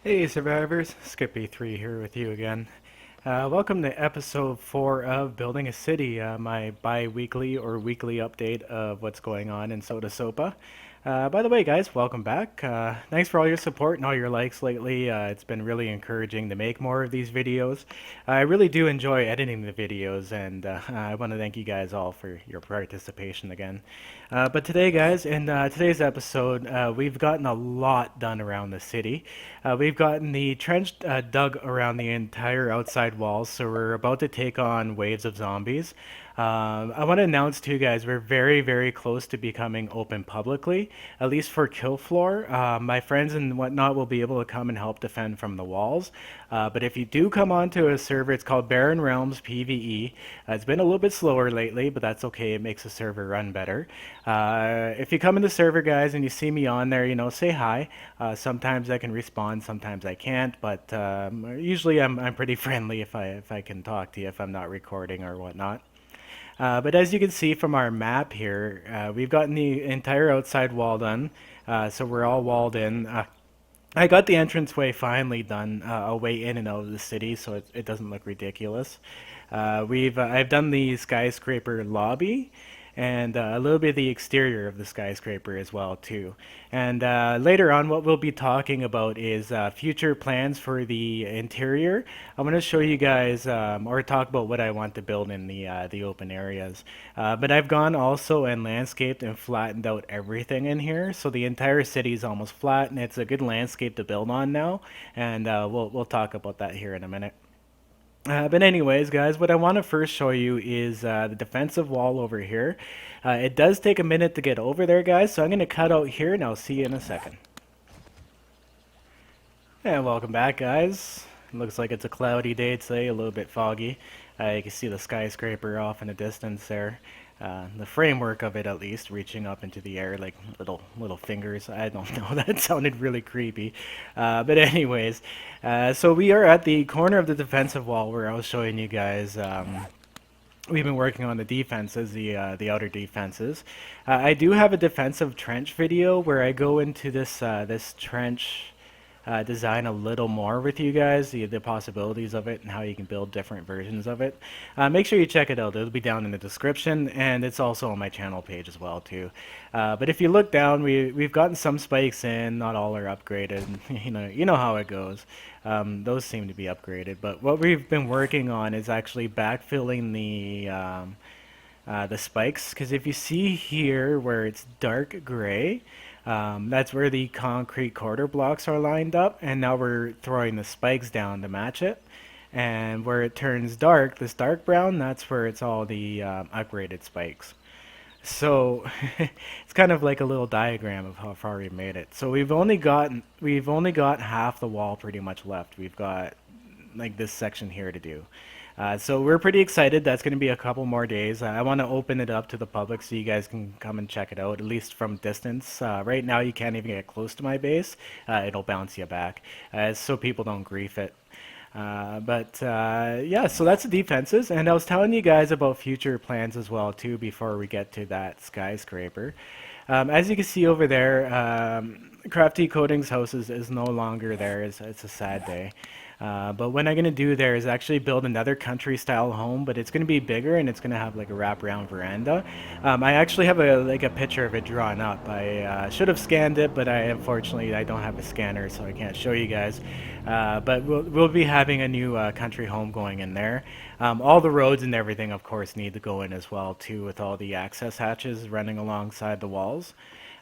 Hey survivors, Skippy3 here with you again. Welcome to episode 4 of Building a City, my bi-weekly or weekly update of what's going on in Soda Sopa. By the way guys, welcome back. Thanks for all your support and all your likes lately. It's been really encouraging to make more of these videos. I really do enjoy editing the videos, and I want to thank you guys all for your participation again. But today guys, in today's episode, we've gotten a lot done around the city. We've gotten the trench dug around the entire outside walls, so we're about to take on waves of zombies. I want to announce to you guys we're very, very close to becoming open publicly, at least for kill floor. My friends and whatnot will be able to come and help defend from the walls. But if you do come onto a server, it's called Barren Realms PVE. It's been a little bit slower lately, but that's okay. It makes the server run better. If you come in the server, guys, and you see me on there, say hi. Sometimes I can respond, sometimes I can't, but usually I'm pretty friendly if I can talk to you if I'm not recording or whatnot. But as you can see from our map here, we've gotten the entire outside wall done, so we're all walled in. I got the entranceway finally done, a way in and out of the city, so it doesn't look ridiculous. I've done the skyscraper lobby, and a little bit of the exterior of the skyscraper as well too. And later on, what we'll be talking about is future plans for the interior. I'm going to show you guys or talk about what I want to build in the open areas. But I've gone also and landscaped and flattened out everything in here, so the entire city is almost flat, and it's a good landscape to build on now. And we'll talk about that here in a minute. But anyways, guys, what I want to first show you is the defensive wall over here. It does take a minute to get over there, guys, so I'm going to cut out here, and I'll see you in a second. And welcome back, guys. It looks like it's a cloudy day today, a little bit foggy. You can see the skyscraper off in the distance there. The framework of it, at least, reaching up into the air like little fingers. I don't know. That sounded really creepy. But anyways, so we are at the corner of the defensive wall where I was showing you guys. We've been working on the defenses, the outer defenses. I do have a defensive trench video where I go into this trench design a little more with you guys, the possibilities of it and how you can build different versions of it. Make sure you check it out. It'll be down in the description, and it's also on my channel page as well too. But if you look down, we've gotten some spikes in. Not all are upgraded. You know how it goes. Those seem to be upgraded. But what we've been working on is actually backfilling the spikes, because if you see here where it's dark gray, that's where the concrete quarter blocks are lined up, and now we're throwing the spikes down to match it. And where it turns dark, this dark brown, that's where it's all the upgraded spikes. So it's kind of like a little diagram of how far we made it. So we've only got half the wall pretty much left. We've got like this section here to do. So we're pretty excited. That's going to be a couple more days. I want to open it up to the public so you guys can come and check it out, at least from distance. Right now you can't even get close to my base. It'll bounce you back, so people don't grief it. Yeah, so that's the defenses, and I was telling you guys about future plans as well too before we get to that skyscraper. As you can see over there, Crafty Coating's house is no longer there. It's a sad day. But what I'm going to do there is actually build another country style home, but it's going to be bigger and it's going to have like a wraparound veranda. I actually have a picture of it drawn up. I should have scanned it, but unfortunately I don't have a scanner, so I can't show you guys. But we'll be having a new country home going in there. All the roads and everything, of course, need to go in as well too, with all the access hatches running alongside the walls.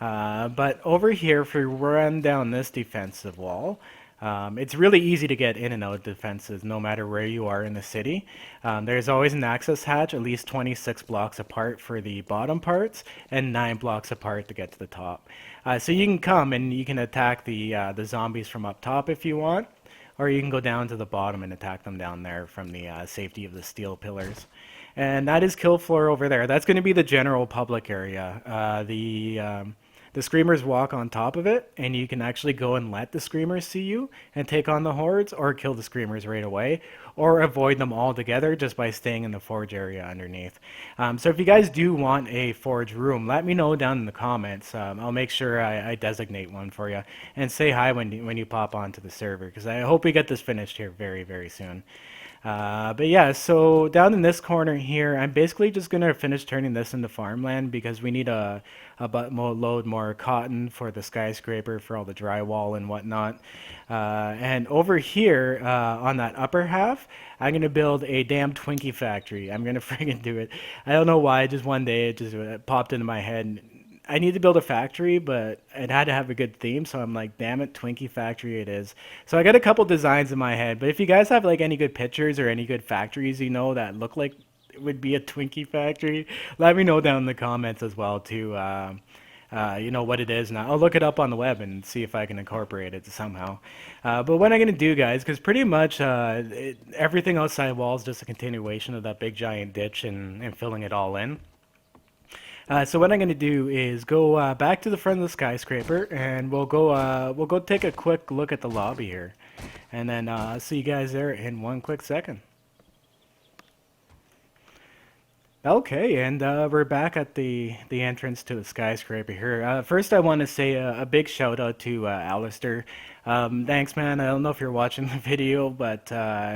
But over here, if we run down this defensive wall, it's really easy to get in and out of defenses no matter where you are in the city. There's always an access hatch at least 26 blocks apart for the bottom parts and 9 blocks apart to get to the top. So you can come and you can attack the zombies from up top if you want, or you can go down to the bottom and attack them down there from the safety of the steel pillars. And that is kill floor over there. That's going to be the general public area. The screamers walk on top of it, and you can actually go and let the screamers see you and take on the hordes, or kill the screamers right away, or avoid them altogether just by staying in the forge area underneath. So if you guys do want a forge room, let me know down in the comments. I'll make sure I designate one for you, and say hi when you pop onto the server, because I hope we get this finished here very, very soon. But yeah, so down in this corner here, I'm basically just gonna finish turning this into farmland because we need a load more cotton for the skyscraper for all the drywall and whatnot. And over here, on that upper half, I'm gonna build a damn Twinkie factory. I'm gonna friggin' do it. I don't know why, just one day it just popped into my head. I need to build a factory, but it had to have a good theme, so I'm like, damn it, Twinkie factory it is. So I got a couple designs in my head, but if you guys have like any good pictures or any good factories you know that look like it would be a Twinkie factory, let me know down in the comments as well too. You know what it is, and I'll look it up on the web and see if I can incorporate it somehow. But what I'm gonna do, guys, because pretty much everything outside wall is just a continuation of that big giant ditch and filling it all in. So what I'm going to do is go back to the front of the skyscraper, and we'll go take a quick look at the lobby here, and then I'll see you guys there in one quick second. Okay, and we're back at the entrance to the skyscraper here. First, I want to say a big shout out to Alistair. Thanks, man. I don't know if you're watching the video, but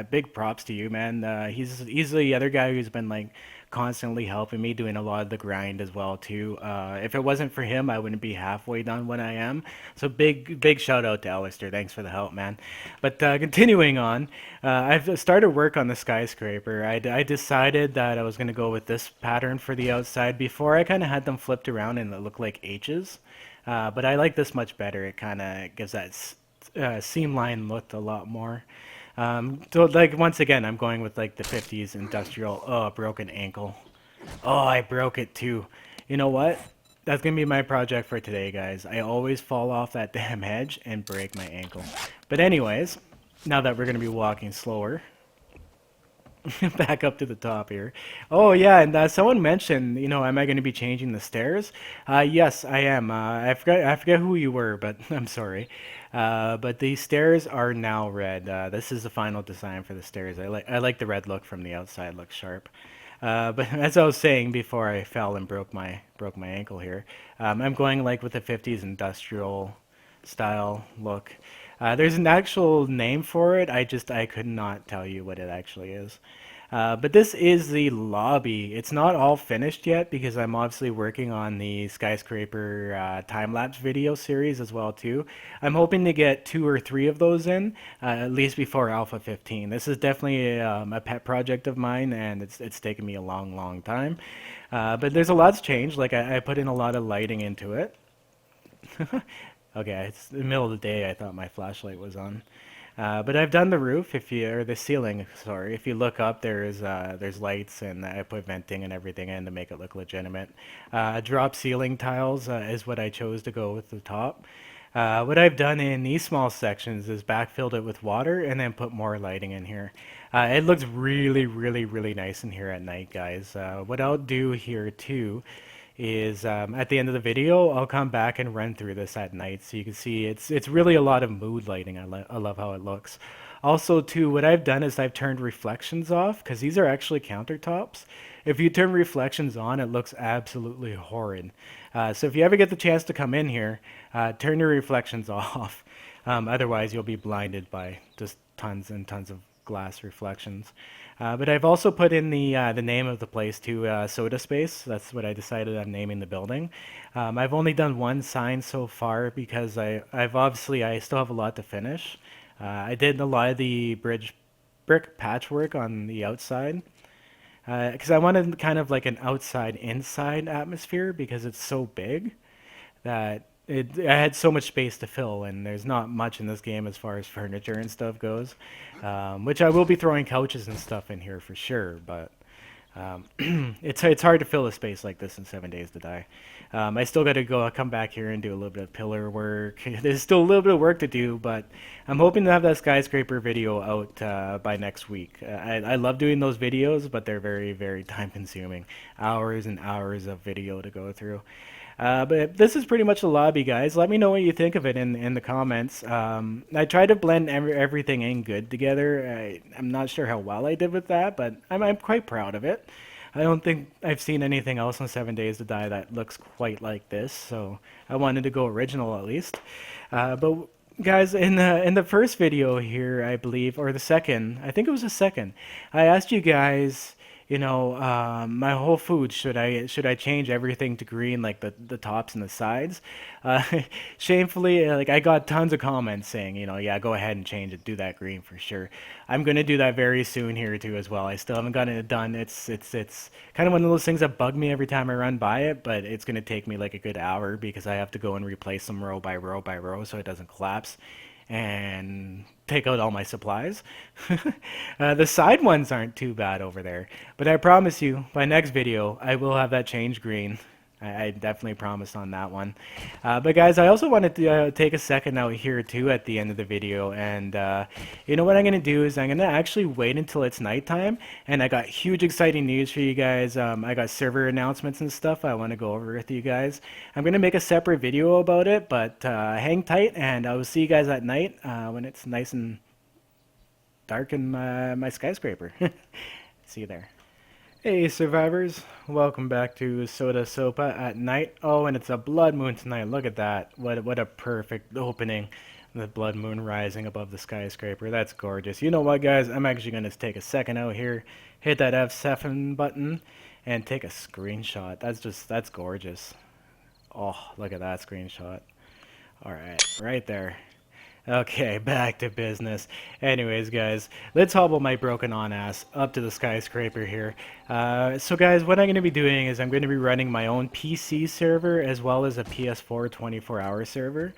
big props to you, man. He's the other guy who's been like constantly helping me doing a lot of the grind as well too. If it wasn't for him, I wouldn't be halfway done when I am. So big shout out to Alistair. Thanks for the help, man. But continuing on, I've started work on the skyscraper. I decided that I was going to go with this pattern for the outside. Before, I kind of had them flipped around and it looked like H's. But I like this much better. It kind of gives that seam line look a lot more. So like once again, I'm going with like the 50s industrial. Oh, broken ankle. Oh, I broke it too. You know what? That's gonna be my project for today, guys. I always fall off that damn hedge and break my ankle. But anyways, now that we're gonna be walking slower, back up to the top here. Oh yeah, and someone mentioned, you know, am I going to be changing the stairs? Yes, I am. I forget who you were, but I'm sorry. But the stairs are now red. This is the final design for the stairs. I like the red look from the outside. Looks sharp. But as I was saying before, I fell and broke my ankle here. I'm going like with the 50s industrial style look. There's an actual name for it. I could not tell you what it actually is. But this is the lobby. It's not all finished yet because I'm obviously working on the skyscraper time-lapse video series as well too. I'm hoping to get 2 or 3 of those in at least before Alpha 15. This is definitely a pet project of mine, and it's taken me a long time. But there's a lot's changed. Like I put in a lot of lighting into it. Okay, it's the middle of the day. I thought my flashlight was on. But I've done the roof, or the ceiling, sorry. If you look up, there's lights, and I put venting and everything in to make it look legitimate. Drop ceiling tiles is what I chose to go with the top. What I've done in these small sections is backfilled it with water and then put more lighting in here. It looks really nice in here at night, guys. What I'll do here too is at the end of the video, I'll come back and run through this at night so you can see it's really a lot of mood lighting. I love how it looks. Also, too, what I've done is I've turned reflections off because these are actually countertops. If you turn reflections on, it looks absolutely horrid. So if you ever get the chance to come in here, turn your reflections off. Otherwise, you'll be blinded by just tons and tons of glass reflections. But I've also put in the name of the place to Soda Space. That's what I decided on naming the building. I've only done one sign so far because I still have a lot to finish. I did a lot of the brick patchwork on the outside because I wanted kind of like an outside inside atmosphere because it's so big that I had so much space to fill, and there's not much in this game as far as furniture and stuff goes. Which I will be throwing couches and stuff in here for sure, but it's hard to fill a space like this in 7 Days to Die. I still got to come back here and do a little bit of pillar work. There's still a little bit of work to do, but I'm hoping to have that skyscraper video out by next week. I love doing those videos, but they're very time consuming. Hours and hours of video to go through. But this is pretty much the lobby, guys. Let me know what you think of it in the comments. I tried to blend everything in good together. I'm not sure how well I did with that, but I'm quite proud of it. I don't think I've seen anything else on 7 Days to Die that looks quite like this, so I wanted to go original at least. But guys, in the first video here, I believe, or the second, I think it was the second, I asked you guys, my whole food, should I change everything to green, like the tops and the sides? Uh, Shamefully, like I got tons of comments saying, yeah, go ahead and change it, do that green for sure. I'm gonna do that very soon here too as well. I still haven't gotten it done. It's kind of one of those things that bug me every time I run by it, but it's gonna take me like a good hour because I have to go and replace them row by row by row so it doesn't collapse and take out all my supplies. The side ones aren't too bad over there, but I promise you, by next video, I will have that change green. I definitely promised on that one. But guys, I also wanted to take a second out here too at the end of the video, and what I'm gonna do is I'm gonna actually wait until it's nighttime, and I got huge exciting news for you guys. I got server announcements and stuff I want to go over with you guys. I'm gonna make a separate video about it, but hang tight, and I will see you guys at night when it's nice and dark in my skyscraper. See you there. Hey survivors, welcome back to Soda Sopa at night. Oh, and it's a blood moon tonight. Look at that. What a perfect opening. The blood moon rising above the skyscraper. That's gorgeous. You know what, guys? I'm actually going to take a second out here, hit that F7 button, and take a screenshot. That's gorgeous. Oh, look at that screenshot. All right, right there. Okay, back to business. Anyways, guys, let's hobble my broken on ass up to the skyscraper here. So guys, what I'm going to be doing is I'm going to be running my own PC server as well as a PS4 24-hour server.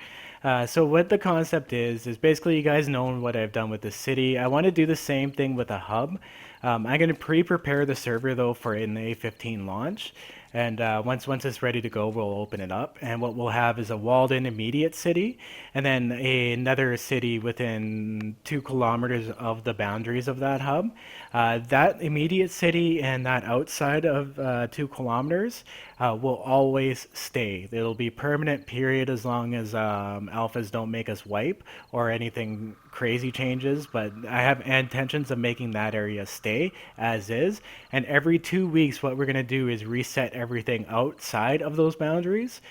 So what the concept is basically you guys know what I've done with the city. I want to do the same thing with a hub. I'm going to pre-prepare the server though for an A15 launch. And once it's ready to go, we'll open it up. And what we'll have is a walled-in immediate city, and then another city within 2 kilometers of the boundaries of that hub. That immediate city and that outside of 2 kilometers will always stay. It'll be permanent period as long as alphas don't make us wipe or anything crazy changes, but I have intentions of making that area stay as is. And every 2 weeks, what we're going to do is reset everything outside of those boundaries,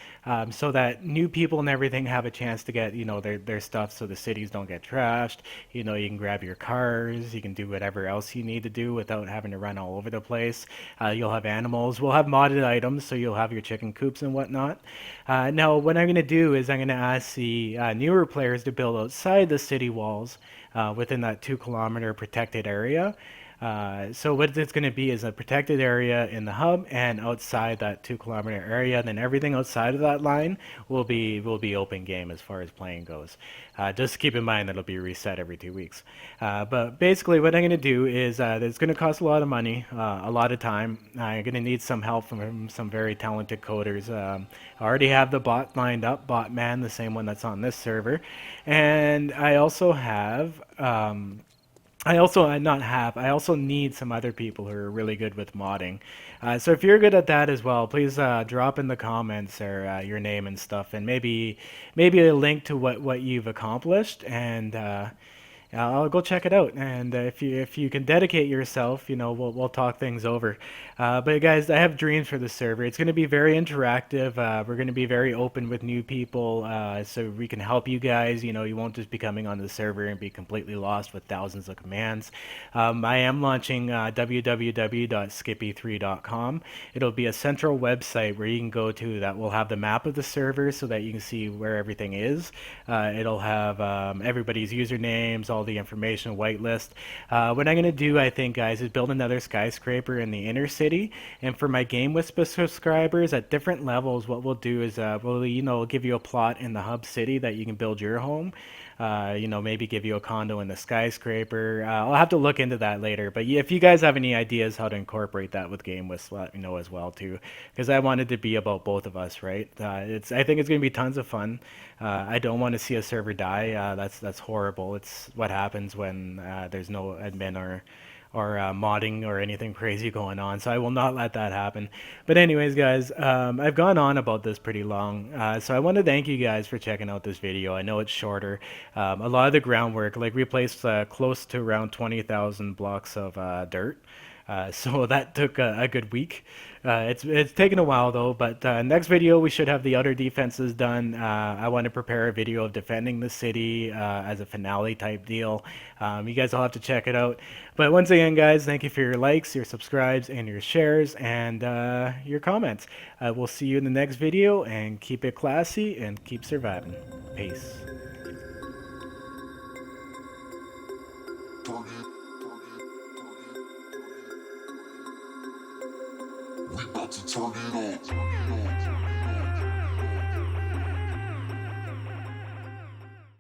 so that new people and everything have a chance to get, their stuff, so the cities don't get trashed. You can grab your cars, you can do whatever else you need to do without having to run all over the place. You'll have animals. We'll have modded items, so you'll have your chicken coops and whatnot. Now, what I'm going to do is I'm going to ask the newer players to build outside the city walls within that 2 kilometer protected area. So what it's going to be is a protected area in the hub and outside that 2 kilometer area. Then everything outside of that line will be open game as far as playing goes. Just keep in mind that it'll be reset every 2 weeks. But basically, what I'm going to do is it's going to cost a lot of money, a lot of time. I'm going to need some help from some very talented coders. I already have the bot lined up, Botman, the same one that's on this server, and I also have. I also need some other people who are really good with modding. So if you're good at that as well, please drop in the comments or your name and stuff, and maybe a link to what you've accomplished, and I'll go check it out. And if you can dedicate yourself, we'll talk things over. But guys, I have dreams for the server. It's going to be very interactive. We're going to be very open with new people, so we can help you guys. You won't just be coming on the server and be completely lost with thousands of commands. I am launching www.skippy3.com. It'll be a central website where you can go to that will have the map of the server so that you can see where everything is. It'll have everybody's usernames, all the information, whitelist. What I'm going to do, I think, guys, is build another skyscraper in the inner city. And for my Game Whisper subscribers at different levels, what we'll do is we'll give you a plot in the hub city that you can build your home. Maybe give you a condo in the skyscraper. I'll have to look into that later. But if you guys have any ideas how to incorporate that with Game Whisper, let me know as well too, because I want it to be about both of us, right? I think it's going to be tons of fun. I don't want to see a server die. That's horrible. It's what happens when there's no admin or modding or anything crazy going on, so I will not let that happen. But anyways, guys, I've gone on about this pretty long, so I want to thank you guys for checking out this video. I know it's shorter. A lot of the groundwork, like we placed close to around 20,000 blocks of dirt. So that took a good week. It's taken a while though, but next video we should have the outer defenses done. I want to prepare a video of defending the city as a finale type deal. You guys will have to check it out. But once again, guys, thank you for your likes, your subscribes, and your shares, and your comments. We'll see you in the next video, and keep it classy and keep surviving. Peace. We about to turn it on.